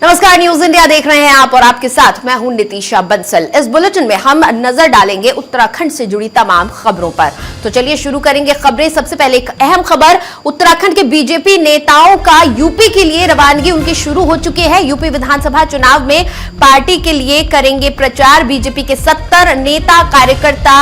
नमस्कार, news India देख रहे हैं आप और आपके साथ मैं हूं नितिशा बंसल। इस बुलेटिन में हम नजर डालेंगे उत्तराखंड से जुड़ी तमाम खबरों पर। तो चलिए शुरू करेंगे खबरें। सबसे पहले एक अहम खबर, उत्तराखंड के बीजेपी नेताओं का यूपी के लिए रवानगी उनकी शुरू हो चुकी है। यूपी विधानसभा चुनाव में पार्टी के लिए करेंगे प्रचार। बीजेपी के 70 नेता कार्यकर्ता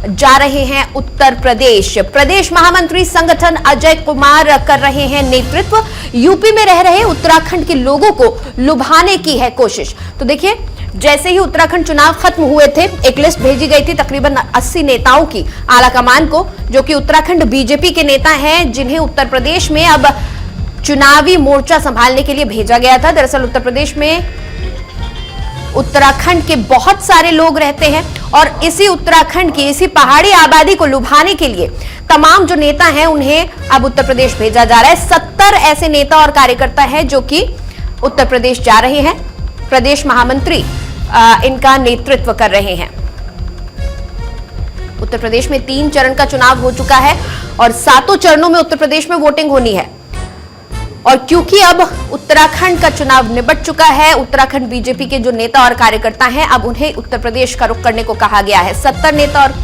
जा रहे हैं उत्तर प्रदेश। प्रदेश महामंत्री संगठन अजय कुमार कर रहे हैं नेतृत्व। यूपी में रह रहे उत्तराखंड के लोगों को लुभाने की है कोशिश। तो देखिए, जैसे ही उत्तराखंड चुनाव खत्म हुए थे, एक लिस्ट भेजी गई थी तकरीबन 80 नेताओं की आला कमान को, जो कि उत्तराखंड बीजेपी के नेता हैं, जिन्हें उत्तर प्रदेश में अब चुनावी मोर्चा संभालने के लिए भेजा गया था। दरअसल उत्तर प्रदेश में उत्तराखंड के बहुत सारे लोग रहते हैं और इसी उत्तराखंड की इसी पहाड़ी आबादी को लुभाने के लिए तमाम जो नेता हैं उन्हें अब उत्तर प्रदेश भेजा जा रहा है। 70 ऐसे नेता और कार्यकर्ता हैं जो कि उत्तर प्रदेश जा रहे हैं। प्रदेश महामंत्री इनका नेतृत्व कर रहे हैं। उत्तर प्रदेश में 3 चरण का चुनाव हो चुका है और 7 चरणों में उत्तर प्रदेश में वोटिंग होनी है। और क्योंकि अब उत्तराखंड का चुनाव निपट चुका है, उत्तराखंड बीजेपी के जो नेता और कार्यकर्ता हैं, अब उन्हें उत्तर प्रदेश का रुख करने को कहा गया है। 70 नेता और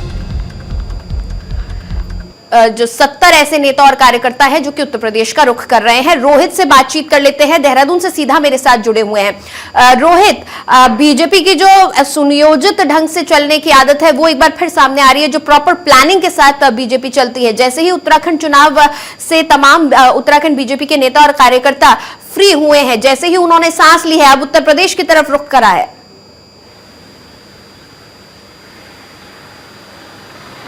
जो 70 ऐसे नेता और कार्यकर्ता हैं जो कि उत्तर प्रदेश का रुख कर रहे हैं। रोहित से बातचीत कर लेते हैं, देहरादून से सीधा मेरे साथ जुड़े हुए हैं। रोहित, बीजेपी की जो सुनियोजित ढंग से चलने की आदत है वो एक बार फिर सामने आ रही है, जो प्रॉपर प्लानिंग के साथ बीजेपी चलती है। जैसे ही उत्तराखंड चुनाव से तमाम उत्तराखंड बीजेपी के नेता और कार्यकर्ता फ्री हुए हैं, जैसे ही उन्होंने सांस ली है, अब उत्तर प्रदेश की तरफ रुख करा है।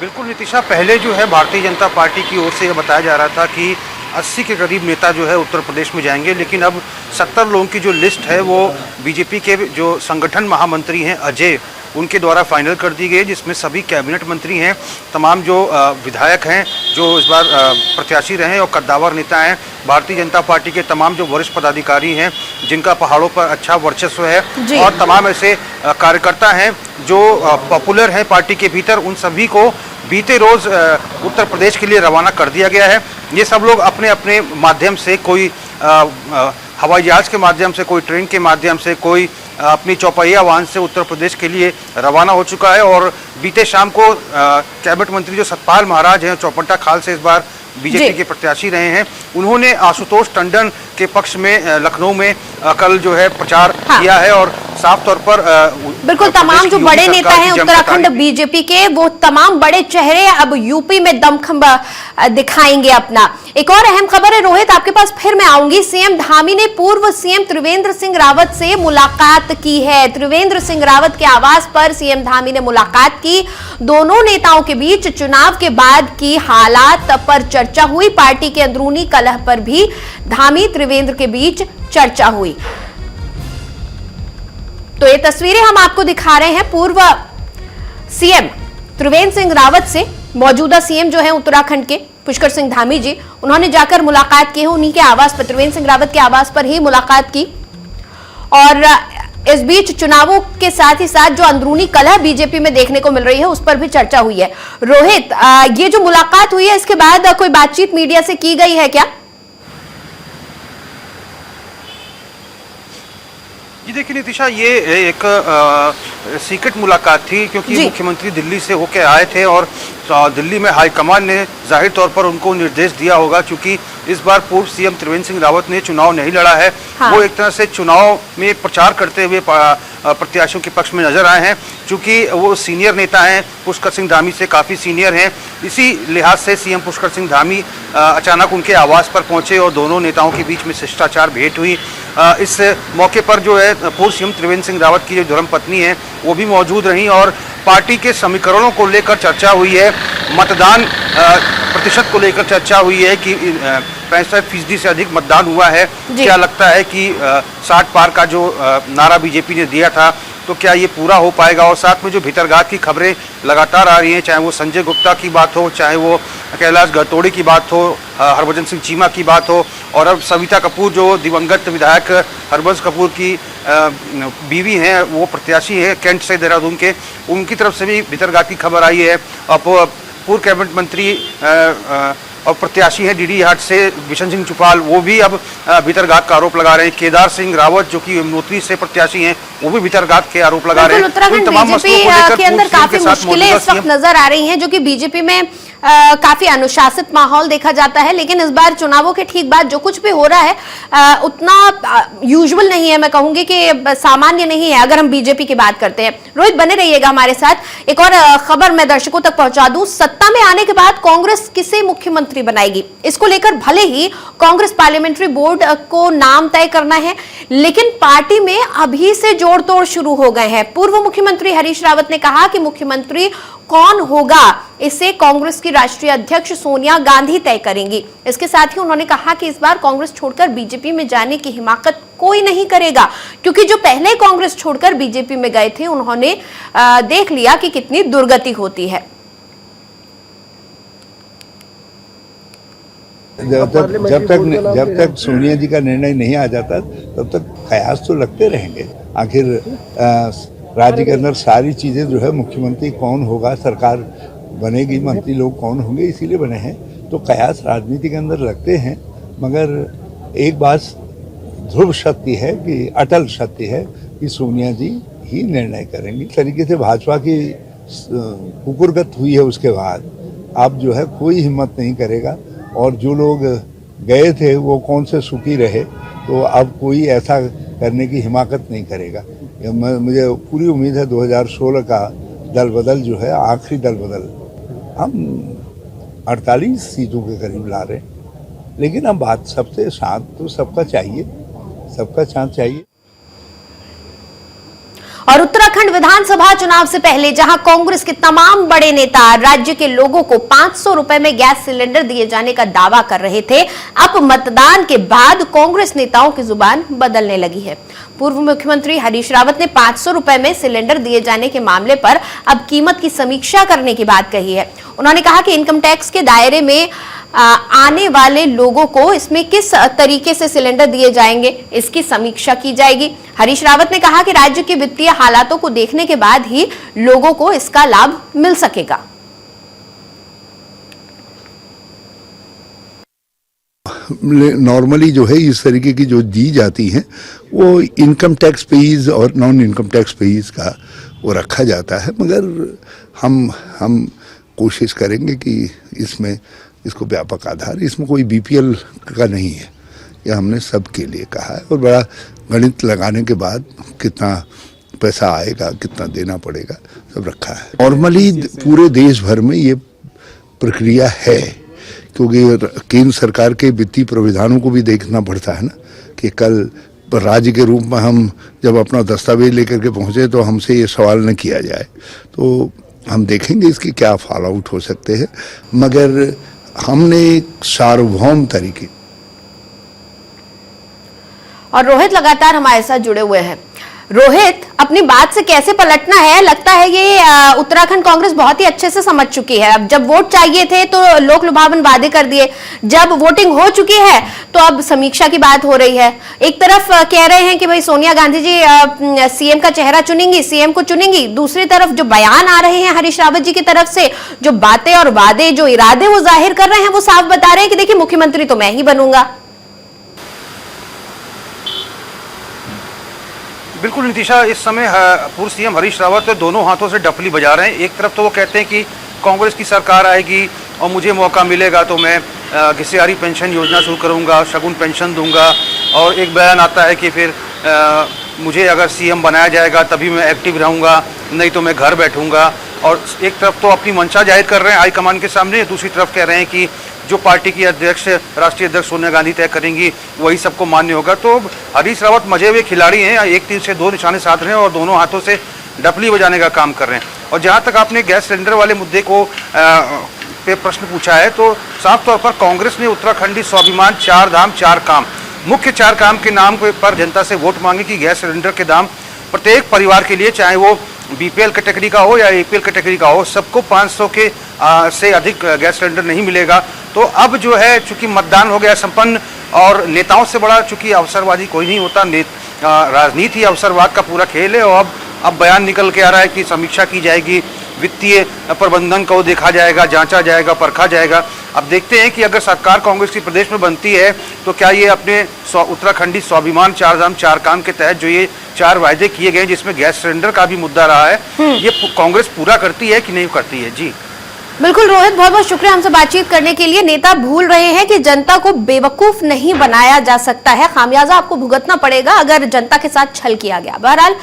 बिल्कुल नितिशा, पहले जो है भारतीय जनता पार्टी की ओर से यह बताया जा रहा था कि 80 के करीब नेता जो है उत्तर प्रदेश में जाएंगे, लेकिन अब 70 लोगों की जो लिस्ट है वो बीजेपी के जो संगठन महामंत्री हैं अजय, उनके द्वारा फाइनल कर दी गई, जिसमें सभी कैबिनेट मंत्री हैं, तमाम जो विधायक हैं जो इस बार प्रत्याशी रहे और कद्दावर नेता हैं, भारतीय जनता पार्टी के तमाम जो वरिष्ठ पदाधिकारी हैं जिनका पहाड़ों पर अच्छा वर्चस्व है, और तमाम ऐसे कार्यकर्ता हैं जो पॉपुलर हैं पार्टी के भीतर, उन सभी को बीते रोज उत्तर प्रदेश के लिए रवाना कर दिया गया है। ये सब लोग अपने अपने माध्यम से, कोई हवाई जहाज के माध्यम से, कोई ट्रेन के माध्यम से, कोई अपनी चौपहिया वाहन से उत्तर प्रदेश के लिए रवाना हो चुका है। और बीते शाम को कैबिनेट मंत्री जो सतपाल महाराज हैं, चौपट्टा खाल से इस बार बीजेपी के प्रत्याशी रहे हैं, उन्होंने आशुतोष टंडन के पक्ष में लखनऊ में कल जो है प्रचार किया है और साफ तौर पर बिल्कुल तमाम जो बड़े नेता हैं उत्तराखंड बीजेपी के, वो तमाम बड़े चेहरे अब यूपी में दमखम दिखाएंगे अपना। एक और अहम खबर है रोहित, आपके पास फिर मैं आऊंगी। सीएम धामी ने पूर्व सीएम त्रिवेंद्र सिंह रावत से मुलाकात की है। त्रिवेंद्र सिंह रावत के आवास पर सीएम धामी ने मुलाकात की। दोनों नेताओं के बीच चुनाव के बाद की हालात पर चर्चा हुई। पार्टी के अंदरूनी कलह पर भी धामी त्रिवेंद्र के बीच चर्चा हुई। तो ये तस्वीरें हम आपको दिखा रहे हैं पूर्व सीएम त्रिवेंद्र सिंह रावत से। मौजूदा सीएम जो है उत्तराखंड के पुष्कर सिंह धामी जी, उन्होंने जाकर मुलाकात की है उन्हीं के आवास पर, त्रिवेंद्र सिंह रावत के आवास पर ही मुलाकात की। और इस बीच चुनावों के साथ ही साथ जो अंदरूनी कलह बीजेपी में देखने को मिल रही है उस पर भी चर्चा हुई है। रोहित, ये जो मुलाकात हुई है इसके बाद कोई बातचीत मीडिया से की गई है क्या? जी देखिए नितिशा, ये एक सीक्रेट मुलाकात थी, क्योंकि मुख्यमंत्री दिल्ली से होकर आए थे और दिल्ली में हाईकमान ने जाहिर तौर पर उनको निर्देश दिया होगा, क्योंकि इस बार पूर्व सीएम त्रिवेंद्र सिंह रावत ने चुनाव नहीं लड़ा है। वो एक तरह से चुनाव में प्रचार करते हुए प्रत्याशियों के पक्ष में नजर आए हैं, क्योंकि वो सीनियर नेता हैं, पुष्कर सिंह धामी से काफ़ी सीनियर हैं। इसी लिहाज से सीएम पुष्कर सिंह धामी अचानक उनके आवास पर पहुंचे और दोनों नेताओं के बीच में शिष्टाचार भेंट हुई। इस मौके पर जो है पूर्व सीएम त्रिवेंद्र सिंह रावत की जो धर्मपत्नी है वो भी मौजूद रहीं और पार्टी के समीकरणों को लेकर चर्चा हुई है, मतदान प्रतिशत को लेकर चर्चा हुई है कि 65% से अधिक मतदान हुआ है। क्या लगता है कि 60 पार का जो नारा बीजेपी ने दिया था, तो क्या ये पूरा हो पाएगा? और साथ में जो भीतरघात की खबरें लगातार आ रही हैं, चाहे वो संजय गुप्ता की बात हो, चाहे वो कैलाश गरतोड़ी की बात हो, हरभजन सिंह चीमा की बात हो, और अब सविता कपूर जो दिवंगत विधायक हरबंस कपूर की बीवी हैं, वो प्रत्याशी है कैंट से देहरादून के, उनकी तरफ से भी भीतरघात की खबर आई है। अब पूर्व कैबिनेट मंत्री और प्रत्याशी हैं डीडीहाट से बिशन सिंह चुपाल, वो भी अब भीतरघात का आरोप लगा रहे हैं। केदार सिंह रावत जो कि यमुनोत्री से प्रत्याशी हैं, वो भी भीतरघात के आरोप लगा रहे हैं। उत्तराखंड बीजेपी के अंदर काफी मुश्किलें इस वक्त नजर आ रही हैं, जो कि बीजेपी में काफी अनुशासित माहौल देखा जाता है, लेकिन इस बार चुनावों के ठीक बाद जो कुछ भी हो रहा है उतना यूजुअल नहीं है, मैं कहूंगी कि सामान्य नहीं है अगर हम बीजेपी की बात करते हैं। रोहित बने रहिएगा हमारे साथ। एक और खबर मैं दर्शकों तक पहुंचा दूं, सत्ता में आने के बाद कांग्रेस किसे मुख्यमंत्री बनाएगी, इसको लेकर भले ही कांग्रेस पार्लियामेंट्री बोर्ड को नाम तय करना है, लेकिन पार्टी में अभी से जोड़ तोड़ शुरू हो गए हैं। पूर्व मुख्यमंत्री हरीश रावत ने कहा कि मुख्यमंत्री कौन होगा इसे कांग्रेस की राष्ट्रीय अध्यक्ष सोनिया गांधी तय करेंगी। इसके साथ ही उन्होंने कहा कि इस बार कांग्रेस छोड़कर बीजेपी में जाने की हिमाकत कोई नहीं करेगा, क्योंकि जो पहले कांग्रेस छोड़कर बीजेपी में गए थे उन्होंने देख लिया कि कितनी दुर्गति होती है। जब तक सोनिया जी का निर्णय नहीं आ जाता तब तक कयास तो लगते रहेंगे। आखिर राज्य के अंदर सारी चीज़ें जो है, मुख्यमंत्री कौन होगा, सरकार बनेगी, मंत्री लोग कौन होंगे, इसीलिए बने हैं। तो कयास राजनीति के अंदर लगते हैं, मगर एक बात ध्रुव सत्य है कि अटल सत्य है कि सोनिया जी ही निर्णय करेंगी। इस तरीके से भाजपा की कुकुरगत हुई है, उसके बाद अब जो है कोई हिम्मत नहीं करेगा, और जो लोग गए थे वो कौन से सुखी रहे, तो अब कोई ऐसा करने की हिमाकत नहीं करेगा। मुझे पूरी उम्मीद है 2016 का दल बदल जो है, आखिरी दल बदल, हम 48 सीटों के करीब ला रहे हैं, लेकिन अब बात सबसे साथ तो सबका चाहिए, सबका साथ चाहिए। और उत्तराखंड विधानसभा चुनाव से पहले जहां कांग्रेस के तमाम बड़े नेता राज्य के लोगों को 500 रुपए में गैस सिलेंडर दिए जाने का दावा कर रहे थे, अब मतदान के बाद कांग्रेस नेताओं की जुबान बदलने लगी है। पूर्व मुख्यमंत्री हरीश रावत ने 500 रुपए में सिलेंडर दिए जाने के मामले पर अब कीमत की समीक्षा करने की बात कही है। उन्होंने कहा कि इनकम टैक्स के दायरे में आने वाले लोगों को इसमें किस तरीके से सिलेंडर दिए जाएंगे, इसकी समीक्षा की जाएगी। हरीश रावत ने कहा कि राज्य के वित्तीय हालातों को देखने के बाद ही लोगों को इसका लाभ मिल सकेगा। नॉर्मली जो है इस तरीके की जो दी जाती हैं वो इनकम टैक्स पेइज और नॉन इनकम टैक्स पेइज का वो रखा जाता है, मगर हम कोशिश करेंगे कि इसमें इसको व्यापक आधार, इसमें कोई बीपीएल का नहीं है, यह हमने सबके लिए कहा है, और बड़ा गणित लगाने के बाद कितना पैसा आएगा, कितना देना पड़ेगा, सब रखा है। नॉर्मली पूरे देश भर में ये प्रक्रिया है, क्योंकि केंद्र सरकार के वित्तीय प्राविधानों को भी देखना पड़ता है ना, कि कल राज्य के रूप में हम जब अपना दस्तावेज लेकर के पहुंचे तो हमसे ये सवाल न किया जाए, तो हम देखेंगे इसके क्या फॉल आउट हो सकते हैं, मगर हमने एक सार्वभौम तरीके। और रोहित लगातार हमारे साथ जुड़े हुए हैं। रोहित, अपनी बात से कैसे पलटना है? लगता है ये उत्तराखंड कांग्रेस बहुत ही अच्छे से समझ चुकी है। अब जब वोट चाहिए थे तो लोक लुभावन वादे कर दिए, जब वोटिंग हो चुकी है तो अब समीक्षा की बात हो रही है। एक तरफ कह रहे हैं कि भाई सोनिया गांधी जी सीएम का चेहरा चुनेंगी, सीएम को चुनेंगी, दूसरी तरफ जो बयान आ रहे हैं हरीश रावत जी की तरफ से, जो बातें और वादे, जो इरादे वो जाहिर कर रहे हैं, वो साफ बता रहे हैं कि देखिए मुख्यमंत्री तो मैं ही बनूंगा। बिल्कुल नितिशा, इस समय पूर्व सीएम हरीश रावत दोनों हाथों से डफली बजा रहे हैं। एक तरफ तो वो कहते हैं कि कांग्रेस की सरकार आएगी और मुझे मौका मिलेगा तो मैं घिसियारी पेंशन योजना शुरू करूंगा, शगुन पेंशन दूंगा, और एक बयान आता है कि फिर मुझे अगर सीएम बनाया जाएगा तभी मैं एक्टिव रहूंगा, नहीं तो मैं घर बैठूंगा। और एक तरफ तो अपनी मंशा जाहिर कर रहे हैं हाईकमान के सामने, दूसरी तरफ कह रहे हैं कि जो पार्टी की अध्यक्ष, राष्ट्रीय अध्यक्ष सोनिया गांधी तय करेंगी वही सबको मान्य होगा। तो हरीश रावत मजे हुए खिलाड़ी हैं, एक तीर से दो निशाने साध रहे हैं और दोनों हाथों से डफली बजाने का काम कर रहे हैं। और जहां तक आपने गैस सिलेंडर वाले मुद्दे को पे प्रश्न पूछा है, तो साफ तौर पर कांग्रेस ने उत्तराखंडी स्वाभिमान 4 धाम 4 काम, मुख्य 4 काम के नाम पर जनता से वोट मांगे कि गैस सिलेंडर के दाम प्रत्येक परिवार के लिए, चाहे वो बीपीएल कैटेगरी का हो या एपीएल कैटेगरी का हो, सबको 500 के से अधिक गैस सिलेंडर नहीं मिलेगा। तो अब जो है चूंकि मतदान हो गया संपन्न, और नेताओं से बड़ा चूंकि अवसरवादी कोई नहीं होता, राजनीति अवसरवाद का पूरा खेल है, और अब बयान निकल के आ रहा है कि समीक्षा की जाएगी, वित्तीय प्रबंधन को देखा जाएगा, जांचा जाएगा, परखा जाएगा। अब देखते हैं कि अगर सरकार कांग्रेस की प्रदेश में बनती है तो क्या ये अपने उत्तराखंडी स्वाभिमान 4 धाम 4 काम के तहत जो ये 4 वायदे किए गए, जिसमें गैस सिलेंडर का भी मुद्दा रहा है, ये कांग्रेस पूरा करती है कि नहीं करती है? जी बिल्कुल रोहित, बहुत बहुत शुक्रिया हमसे बातचीत करने के लिए। नेता भूल रहे हैं कि जनता को बेवकूफ नहीं बनाया जा सकता है, खामियाजा आपको भुगतना पड़ेगा अगर जनता के साथ छल किया गया। बहरहाल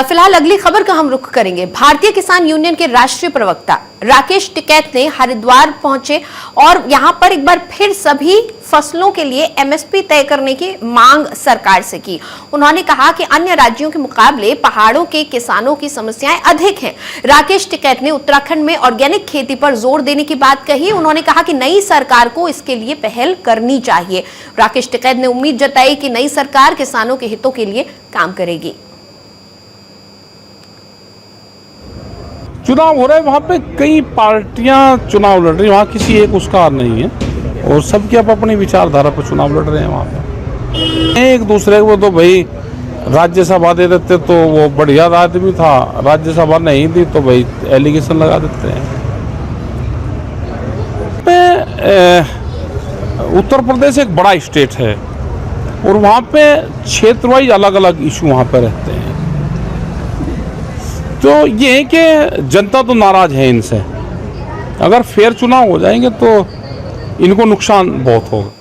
फिलहाल अगली खबर का हम रुख करेंगे। भारतीय किसान यूनियन के राष्ट्रीय प्रवक्ता राकेश टिकैत ने हरिद्वार पहुंचे और यहां पर एक बार फिर सभी फसलों के लिए एमएसपी तय करने की मांग सरकार से की। उन्होंने कहा कि अन्य राज्यों के मुकाबले पहाड़ों के किसानों की समस्याएं अधिक हैं। राकेश टिकैत ने उत्तराखंड में ऑर्गेनिक खेती पर जोर देने की बात कही। उन्होंने कहा कि नई सरकार को इसके लिए पहल करनी चाहिए। राकेश टिकैत ने उम्मीद जताई कि नई सरकार किसानों के हितों के लिए काम करेगी। चुनाव हो रहा है, वहाँ पे कई पार्टियां चुनाव लड़ रही हैं, वहाँ किसी एक उसका नहीं है और सबके अपनी विचारधारा पर चुनाव लड़ रहे हैं। वहाँ पे एक दूसरे को तो भाई राज्यसभा दे देते तो वो बढ़िया आदमी था, राज्यसभा नहीं दी तो भाई एलिगेशन लगा देते हैं। उत्तर प्रदेश एक बड़ा स्टेट है और वहाँ पे क्षेत्र वाइज अलग अलग इशू वहाँ पे रहते हैं। तो ये है कि जनता तो नाराज है इनसे, अगर फेयर चुनाव हो जाएंगे तो इनको नुकसान बहुत होगा।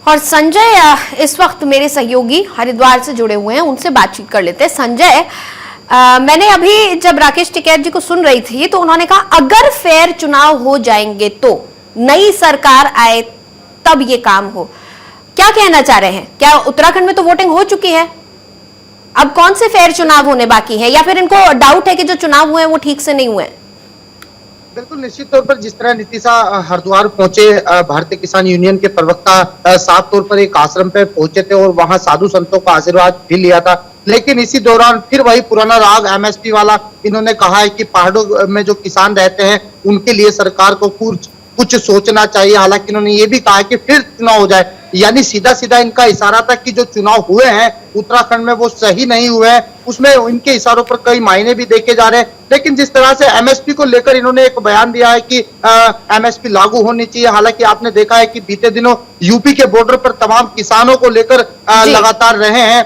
और संजय इस वक्त मेरे सहयोगी हरिद्वार से जुड़े हुए हैं, उनसे बातचीत कर लेते हैं। संजय, मैंने अभी जब राकेश टिकैत जी को सुन रही थी तो उन्होंने कहा अगर फेयर चुनाव हो जाएंगे तो नई सरकार आए तब ये काम हो। क्या कहना चाह रहे हैं? क्या उत्तराखंड में तो वोटिंग हो चुकी है, अब कौन से फेयर चुनाव होने बाकी है, या फिर इनको डाउट है कि जो चुनाव हुए हैं वो ठीक से नहीं हुए? बिल्कुल निश्चित तौर पर जिस तरह नीतीशा हरिद्वार पहुंचे, भारतीय किसान यूनियन के प्रवक्ता साफ तौर पर एक आश्रम पे पहुंचे थे और वहां साधु संतों का आशीर्वाद भी लिया था। लेकिन इसी दौरान फिर वही पुराना राग एमएसपी वाला इन्होंने कहा है कि पहाड़ों में जो किसान रहते हैं उनके लिए सरकार को कुछ सोचना चाहिए। हालांकि इन्होंने ये भी कहा कि फिर चुनाव हो जाए, यानी सीधा सीधा इनका इशारा था कि जो चुनाव हुए हैं उत्तराखंड में वो सही नहीं हुए हैं। उसमें इनके इशारों पर कई मायने भी देखे जा रहे हैं। लेकिन जिस तरह से एमएसपी को लेकर इन्होंने एक बयान दिया है कि एमएसपी लागू होनी चाहिए। हालांकि आपने देखा है कि बीते दिनों यूपी के बॉर्डर पर तमाम किसानों को लेकर लगातार रहे हैं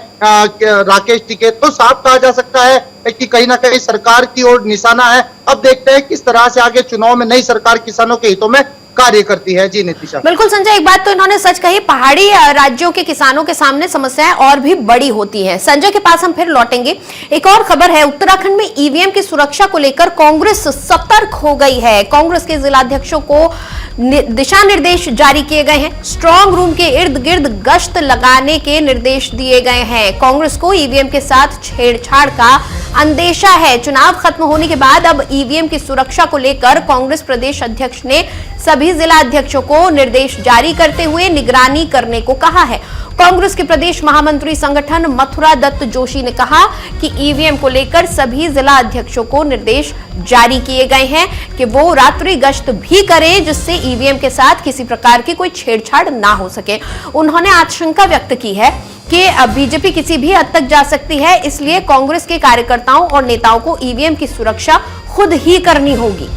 राकेश टिकैत। तो साफ कहा जा सकता है कि कहीं ना कहीं सरकार की ओर निशाना है। अब देखते हैं किस तरह से आगे चुनाव में नई सरकार किसानों के हितों में कार्य करती है। जी नीतीशा। बिल्कुल संजय, एक बात तो इन्होंने सच कही, पहाड़ी राज्यों के किसानों के सामने समस्याएं और भी बड़ी होती हैं। संजय के पास हम फिर लौटेंगे। एक और खबर है, उत्तराखंड में ईवीएम की सुरक्षा को लेकर कांग्रेस सतर्क हो गई है। कांग्रेस के जिलाध्यक्षों को दिशा निर्देश जारी किए गए हैं। स्ट्रांग रूम के इर्द गिर्द गश्त लगाने के निर्देश दिए गए हैं। कांग्रेस को ईवीएम के साथ छेड़छाड़ का अंदेशा है। चुनाव खत्म होने के बाद अब ईवीएम की सुरक्षा को लेकर कांग्रेस प्रदेश अध्यक्ष ने सभी जिला अध्यक्षों को निर्देश जारी करते हुए निगरानी करने को कहा है। कांग्रेस के प्रदेश महामंत्री संगठन मथुरा दत्त जोशी ने कहा कि ईवीएम को लेकर सभी जिला अध्यक्षों को निर्देश जारी किए गए हैं कि वो रात्रि गश्त भी करें, जिससे ईवीएम के साथ किसी प्रकार की कोई छेड़छाड़ ना हो सके। उन्होंने आशंका व्यक्त की है कि बीजेपी किसी भी हद तक जा सकती है, इसलिए कांग्रेस के कार्यकर्ताओं और नेताओं को ईवीएम की सुरक्षा खुद ही करनी होगी।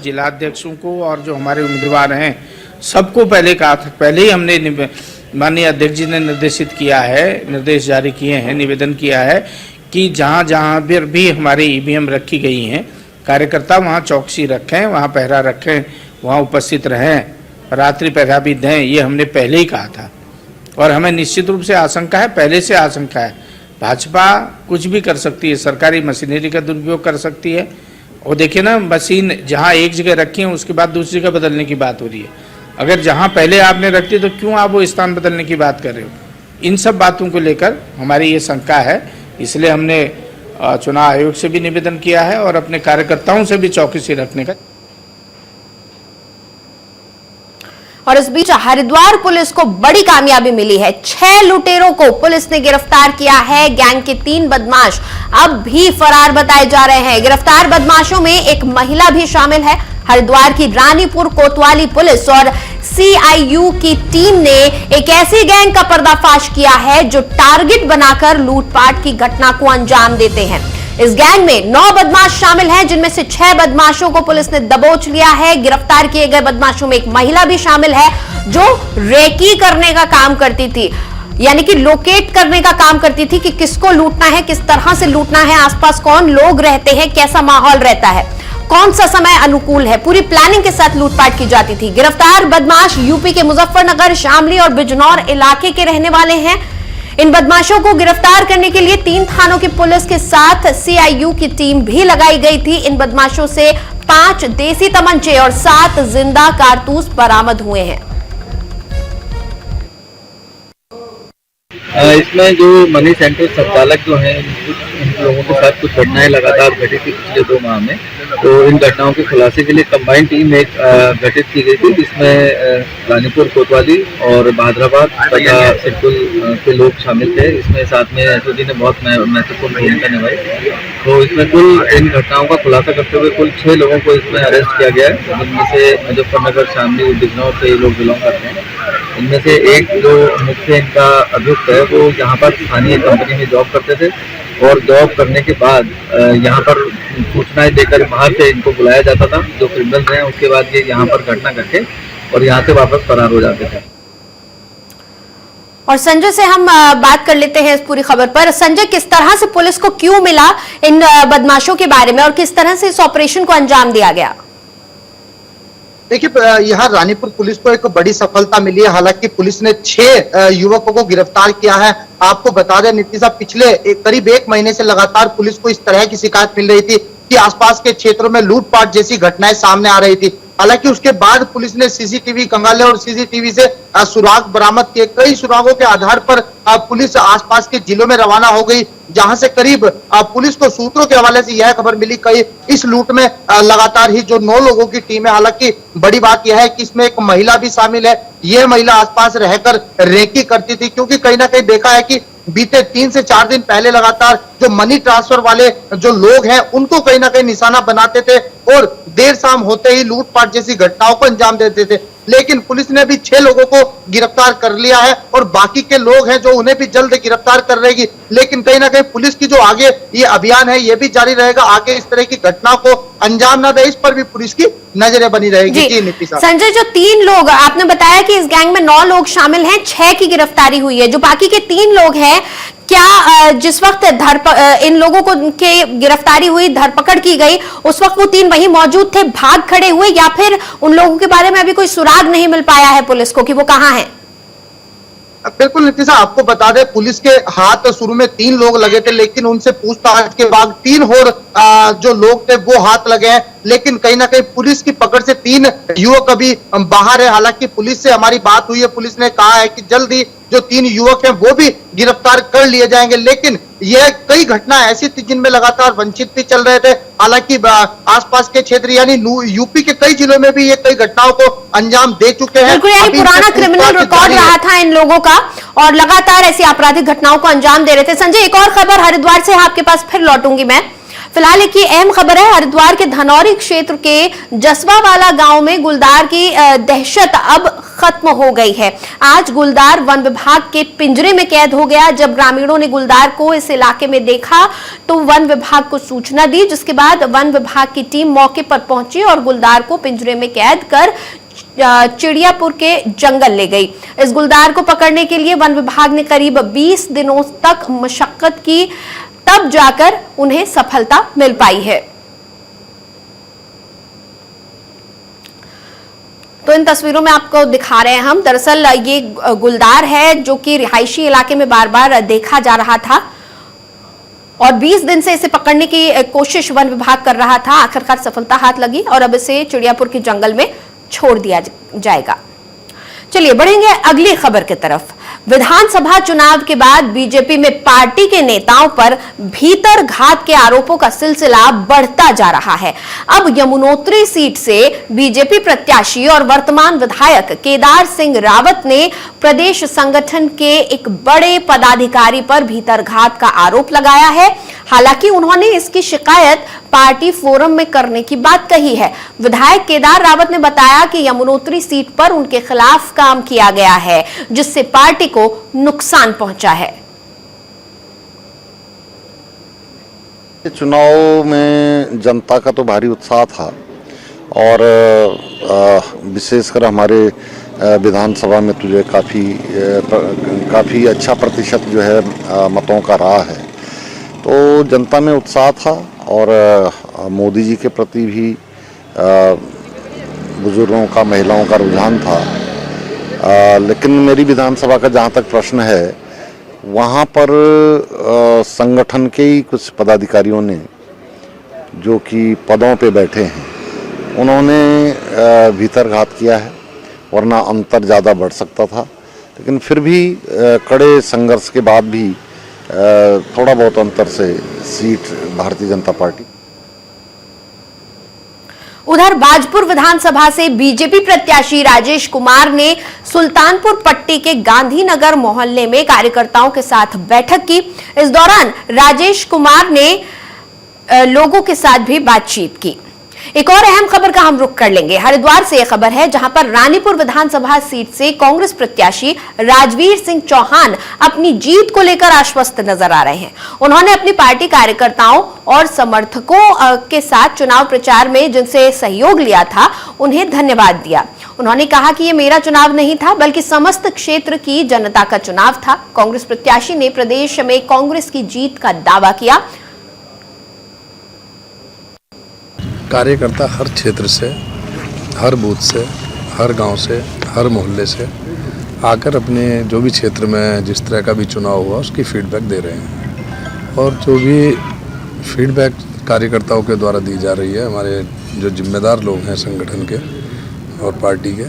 जिलाध्यक्षों को और जो हमारे उम्मीदवार हैं सबको पहले कहा था, पहले ही हमने माननीय अध्यक्ष जी ने निर्देश जारी किए हैं, निवेदन किया है कि जहां जहां भी हमारे ईवीएम रखी गई हैं, कार्यकर्ता वहां चौकसी रखें, वहां पहरा रखें, वहां उपस्थित रहें, रात्रि पहरा भी दें। ये हमने पहले ही कहा था और हमें निश्चित रूप से आशंका है, पहले से आशंका है, भाजपा कुछ भी कर सकती है, सरकारी मशीनरी का दुरुपयोग कर सकती है। और देखिए ना, मशीन जहाँ एक जगह रखी है उसके बाद दूसरी जगह बदलने की बात हो रही है। अगर जहाँ पहले आपने रखी तो क्यों आप वो स्थान बदलने की बात कर रहे हो? इन सब बातों को लेकर हमारी ये शंका है, इसलिए हमने चुनाव आयोग से भी निवेदन किया है और अपने कार्यकर्ताओं से भी चौकसी रखने का। और इस बीच हरिद्वार पुलिस को बड़ी कामयाबी मिली है। 6 लुटेरों को पुलिस ने गिरफ्तार किया है। गैंग के 3 बदमाश अब भी फरार बताए जा रहे हैं। गिरफ्तार बदमाशों में एक महिला भी शामिल है। हरिद्वार की रानीपुर कोतवाली पुलिस और CIU की टीम ने एक ऐसी गैंग का पर्दाफाश किया है जो टारगेट बनाकर लूटपाट की घटना को अंजाम देते हैं। इस गैंग में 9 बदमाश शामिल हैं, जिनमें से 6 बदमाशों को पुलिस ने दबोच लिया है। गिरफ्तार किए गए बदमाशों में एक महिला भी शामिल है, जो रेकी करने का काम करती थी, यानी कि लोकेट करने का काम करती थी कि किसको लूटना है, किस तरह से लूटना है, आसपास कौन लोग रहते हैं, कैसा माहौल रहता है, कौन सा समय अनुकूल है। पूरी प्लानिंग के साथ लूटपाट की जाती थी। गिरफ्तार बदमाश यूपी के मुजफ्फरनगर, शामली और बिजनौर इलाके के रहने वाले हैं। इन बदमाशों को गिरफ्तार करने के लिए 3 थानों की पुलिस के साथ सीआईयू की टीम भी लगाई गई थी। इन बदमाशों से 5 देसी तमंचे और 7 जिंदा कारतूस बरामद हुए हैं। इसमें जो मनी सेंटर संचालक जो हैं, इन लोगों के साथ कुछ घटनाएं लगातार घटित थी पिछले 2 माह में। तो इन घटनाओं के खुलासे के लिए कंबाइंड टीम एक गठित की गई थी, जिसमें रानीपुर कोतवाली और बहादुराबाद तथा सिरपुर के लोग शामिल थे। इसमें साथ में एसओजी ने बहुत महत्वपूर्ण भूमिका निभाई। तो इसमें कुल इन घटनाओं का खुलासा करते हुए कुल 6 लोगों को इसमें अरेस्ट किया गया है, जिनमें से मुजफ्फरनगर, शामली, बिजनौर से ये लोग बिलोंग करते हैं। इनमें से एक जो मुख्य इनका अभियुक्त है, वो यहाँ पर स्थानीय कंपनी में जॉब करते थे और जॉब करने के बाद यहाँ पर सूचनाएं देकर बाहर से इनको बुलाया जाता था, जो क्रिमिनल्स हैं। उसके बाद ये यहाँ पर घटना करके और यहाँ से वापस फरार हो जाते थे। और संजय से हम बात कर लेते हैं इस पूरी खबर पर। संजय, किस तरह से पुलिस को क्यों मिला इन बदमाशों के बारे में और किस तरह से इस ऑपरेशन को अंजाम दिया गया? देखिए, यहाँ रानीपुर पुलिस को एक बड़ी सफलता मिली है। हालांकि पुलिस ने 6 युवकों को गिरफ्तार किया है। आपको बता दें नीतीश साहब, पिछले करीब 1 महीने से लगातार पुलिस को इस तरह की शिकायत मिल रही थी कि आसपास के क्षेत्रों में लूटपाट जैसी घटनाएं सामने आ रही थी। हालांकि उसके बाद पुलिस ने सीसीटीवी खंगाले और सीसीटीवी से सुराग बरामद किए। कई सुरागों के आधार पर पुलिस आसपास के जिलों में रवाना हो गई, जहां से करीब पुलिस को सूत्रों के हवाले से यह खबर मिली कई इस लूट में लगातार ही जो 9 लोगों की टीम है। हालांकि बड़ी बात यह है कि इसमें एक महिला भी शामिल है। यह महिला आसपास रहकर रेकी करती थी, क्योंकि कहीं ना कहीं देखा है कि बीते 3 से 4 दिन पहले लगातार जो मनी ट्रांसफर वाले जो लोग हैं, उनको कहीं ना कहीं निशाना बनाते थे और देर शाम होते ही लूटपाट जैसी घटनाओं को अंजाम देते थे। लेकिन पुलिस ने भी 6 लोगों को गिरफ्तार कर लिया है और बाकी के लोग हैं जो उन्हें भी जल्द गिरफ्तार कर रहेगी। लेकिन कहीं ना कहीं पुलिस की जो आगे ये अभियान है, ये भी जारी रहेगा। आगे इस तरह की घटना को अंजाम ना दे, इस पर भी पुलिस की नजरें बनी रहेगी। जी नीति साहब। संजय, जो 3 लोग आपने बताया कि इस गैंग में 9 लोग शामिल हैं, 6 की गिरफ्तारी हुई है, जो बाकी के 3 लोग हैं, क्या जिस वक्त इन लोगों को के गिरफ्तारी हुई, धरपकड़ की गई, उस वक्त वो 3 वहीं मौजूद थे, भाग खड़े हुए, या फिर उन लोगों के बारे में अभी कोई सुराग नहीं मिल पाया है पुलिस को कि वो कहां हैं? बिल्कुल नीतीश साहब, आपको बता दें पुलिस के हाथ शुरू में 3 लोग लगे थे, लेकिन उनसे पूछताछ के बाद 3 और जो लोग थे वो हाथ लगे हैं। लेकिन कहीं ना कहीं पुलिस की पकड़ से 3 युवक अभी बाहर है। हालांकि पुलिस से हमारी बात हुई है, पुलिस ने कहा है कि जल्द ही जो 3 युवक हैं वो भी गिरफ्तार कर लिए जाएंगे। लेकिन यह कई घटना ऐसी थी जिनमें लगातार वंचित भी चल रहे थे। हालांकि आसपास के क्षेत्र यानी यूपी के कई जिलों में भी ये कई घटनाओं को अंजाम दे चुके हैं। पुराना क्रिमिनल रिकॉर्ड रहा था इन लोगों का और लगातार ऐसी आपराधिक घटनाओं को अंजाम दे रहे थे। संजय, एक और खबर हरिद्वार से आपके पास फिर लौटूंगी मैं। फिलहाल एक अहम खबर है, हरिद्वार के धनौरी क्षेत्र के जसवावाला गांव में गुलदार की दहशत अब खत्म हो गई है। आज गुलदार वन विभाग के पिंजरे में कैद हो गया। जब ग्रामीणों ने गुलदार को इस इलाके में देखा तो वन विभाग को सूचना दी, जिसके बाद वन विभाग की टीम मौके पर पहुंची और गुलदार को पिंजरे में कैद कर चिड़ियापुर के जंगल ले गई। इस गुलदार को पकड़ने के लिए वन विभाग ने करीब 20 दिनों तक मशक्कत की, तब जाकर उन्हें सफलता मिल पाई है। तो इन तस्वीरों में आपको दिखा रहे हैं हम, दरअसल ये गुलदार है जो कि रिहायशी इलाके में बार बार देखा जा रहा था और 20 दिन से इसे पकड़ने की कोशिश वन विभाग कर रहा था। आखिरकार सफलता हाथ लगी और अब इसे चिड़ियापुर के जंगल में छोड़ दिया जाएगा। चलिए बढ़ेंगे अगली खबर की तरफ। विधानसभा चुनाव के बाद बीजेपी में पार्टी के नेताओं पर भीतर घात के आरोपों का सिलसिला बढ़ता जा रहा है। अब यमुनोत्री सीट से बीजेपी प्रत्याशी और वर्तमान विधायक केदार सिंह रावत ने प्रदेश संगठन के एक बड़े पदाधिकारी पर भीतर घात का आरोप लगाया है। हालांकि उन्होंने इसकी शिकायत पार्टी फोरम में करने की बात कही है। विधायक केदार रावत ने बताया कि यमुनोत्री सीट पर उनके खिलाफ काम किया गया है, जिससे पार्टी को नुकसान पहुंचा है। चुनाव में जनता का तो भारी उत्साह था और विशेषकर हमारे विधानसभा में तो जो काफ़ी अच्छा प्रतिशत जो है मतों का रहा है, तो जनता में उत्साह था और मोदी जी के प्रति भी बुजुर्गों का, महिलाओं का रुझान था। लेकिन मेरी विधानसभा का जहाँ तक प्रश्न है, वहाँ पर संगठन के ही कुछ पदाधिकारियों ने, जो कि पदों पे बैठे हैं, उन्होंने भीतरघात किया है, वरना अंतर ज़्यादा बढ़ सकता था। लेकिन फिर भी कड़े संघर्ष के बाद भी थोड़ा बहुत अंतर से सीट भारतीय जनता पार्टी। उधर बाजपुर विधानसभा से बीजेपी प्रत्याशी राजेश कुमार ने सुल्तानपुर पट्टी के गांधीनगर मोहल्ले में कार्यकर्ताओं के साथ बैठक की। इस दौरान राजेश कुमार ने लोगों के साथ भी बातचीत की। एक और अहम खबर का हम रुख कर लेंगे। हरिद्वार से यह खबर है, जहां पर रानीपुर विधानसभा सीट से कांग्रेस प्रत्याशी राजवीर सिंह चौहान अपनी जीत को लेकर आश्वस्त नजर आ रहे हैं। उन्होंने अपनी पार्टी कार्यकर्ताओं और समर्थकों के साथ चुनाव प्रचार में जिनसे सहयोग लिया था, उन्हें धन्यवाद दिया। उन्होंने कहा कि यह मेरा चुनाव नहीं था, बल्कि समस्त क्षेत्र की जनता का चुनाव था। कांग्रेस प्रत्याशी ने प्रदेश में कांग्रेस की जीत का दावा किया। कार्यकर्ता हर क्षेत्र से, हर बूथ से, हर गांव से, हर मोहल्ले से आकर अपने जो भी क्षेत्र में जिस तरह का भी चुनाव हुआ उसकी फीडबैक दे रहे हैं। और जो भी फीडबैक कार्यकर्ताओं के द्वारा दी जा रही है, हमारे जो जिम्मेदार लोग हैं संगठन के और पार्टी के,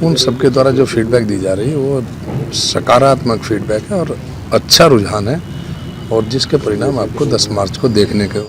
उन सब के द्वारा जो फीडबैक दी जा रही है वो सकारात्मक फीडबैक है और अच्छा रुझान है, और जिसके परिणाम आपको 10 मार्च को देखने के